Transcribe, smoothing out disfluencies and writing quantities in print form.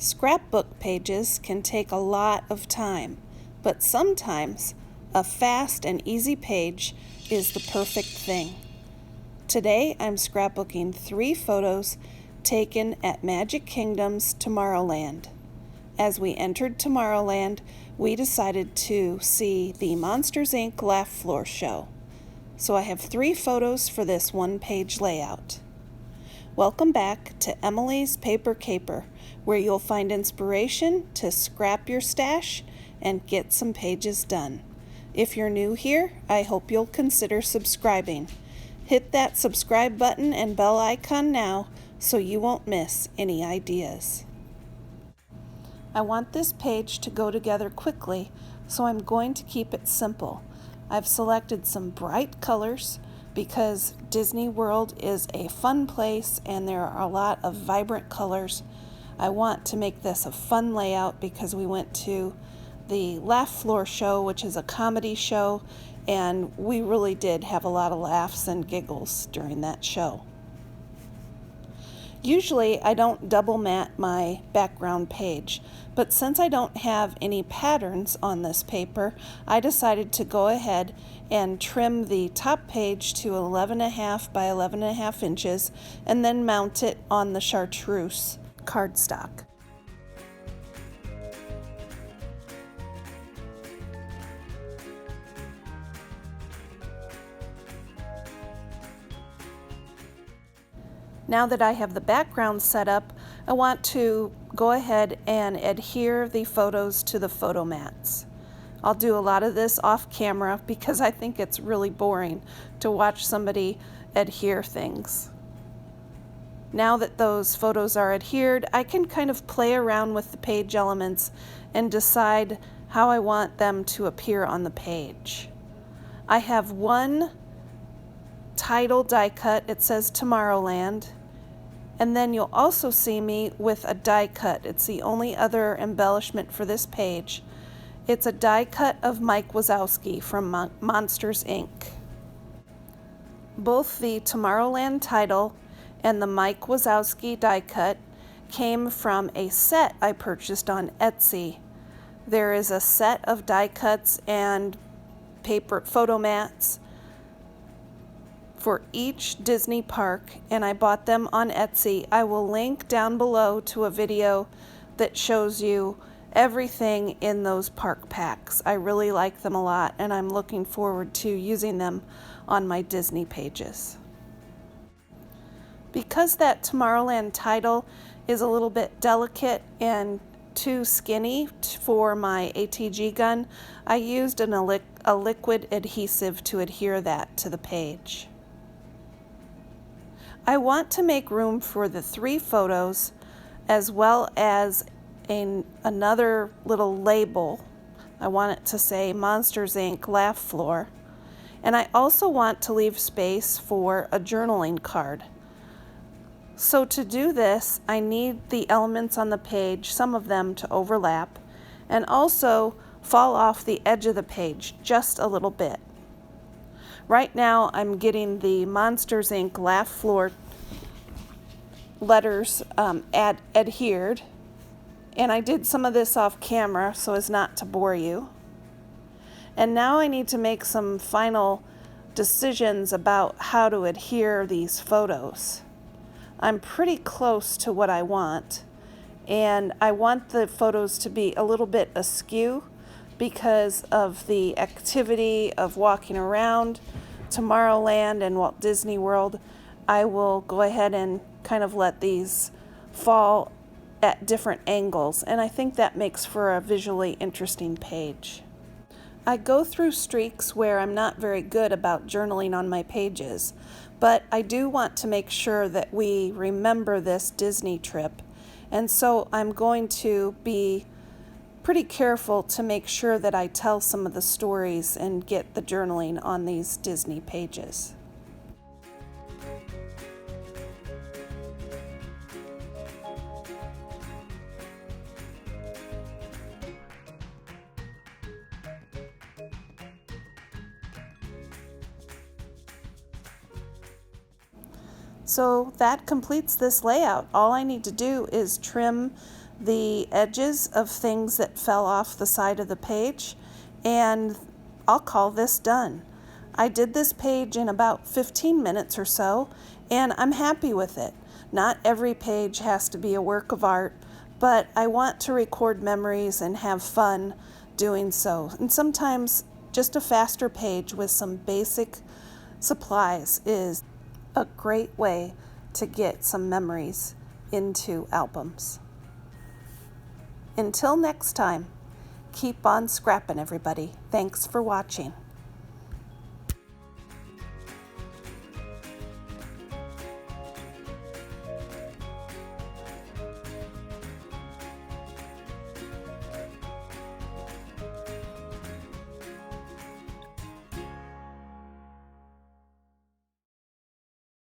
Scrapbook pages can take a lot of time, but sometimes a fast and easy page is the perfect thing. Today I'm scrapbooking 3 photos taken at Magic Kingdom's Tomorrowland. As we entered Tomorrowland, we decided to see the Monsters, Inc. Laugh Floor show. So I have 3 photos for this one-page layout. Welcome back to Emilee's Paper Caper, where you'll find inspiration to scrap your stash and get some pages done. If you're new here, I hope you'll consider subscribing. Hit that subscribe button and bell icon now so you won't miss any ideas. I want this page to go together quickly, so I'm going to keep it simple. I've selected some bright colors because Disney World is a fun place and there are a lot of vibrant colors. I want to make this a fun layout because we went to the Laugh Floor show, which is a comedy show, and we really did have a lot of laughs and giggles during that show. Usually I don't double mat my background page, but since I don't have any patterns on this paper, I decided to go ahead and trim the top page to 11.5 by 11.5 inches and then mount it on the chartreuse cardstock. Now that I have the background set up, I want to go ahead and adhere the photos to the photo mats. I'll do a lot of this off camera because I think it's really boring to watch somebody adhere things. Now that those photos are adhered, I can kind of play around with the page elements and decide how I want them to appear on the page. I have one title die cut. It says Tomorrowland. And then you'll also see me with a die cut. It's the only other embellishment for this page. It's a die cut of Mike Wazowski from Monsters, Inc. Both the Tomorrowland title and the Mike Wazowski die cut came from a set I purchased on Etsy. There is a set of die cuts and paper photo mats for each Disney park, and I bought them on Etsy. I will link down below to a video that shows you everything in those park packs. I really like them a lot, and I'm looking forward to using them on my Disney pages. Because that Tomorrowland title is a little bit delicate and too skinny for my ATG gun, I used a liquid adhesive to adhere that to the page. I want to make room for the 3 photos as well as another little label. I want it to say Monsters, Inc. Laugh Floor. And I also want to leave space for a journaling card. So to do this, I need the elements on the page, some of them to overlap, and also fall off the edge of the page just a little bit. Right now I'm getting the Monsters, Inc. Laugh Floor letters adhered, and I did some of this off camera so as not to bore you. And now I need to make some final decisions about how to adhere these photos. I'm pretty close to what I want, and I want the photos to be a little bit askew because of the activity of walking around Tomorrowland and Walt Disney World. I will go ahead and kind of let these fall at different angles, and I think that makes for a visually interesting page. I go through streaks where I'm not very good about journaling on my pages, but I do want to make sure that we remember this Disney trip, and so I'm going to be pretty careful to make sure that I tell some of the stories and get the journaling on these Disney pages. So that completes this layout. All I need to do is trim the edges of things that fell off the side of the page, and I'll call this done. I did this page in about 15 minutes or so, and I'm happy with it. Not every page has to be a work of art, but I want to record memories and have fun doing so. And sometimes just a faster page with some basic supplies is a great way to get some memories into albums. Until next time, keep on scrapping, everybody. Thanks for watching.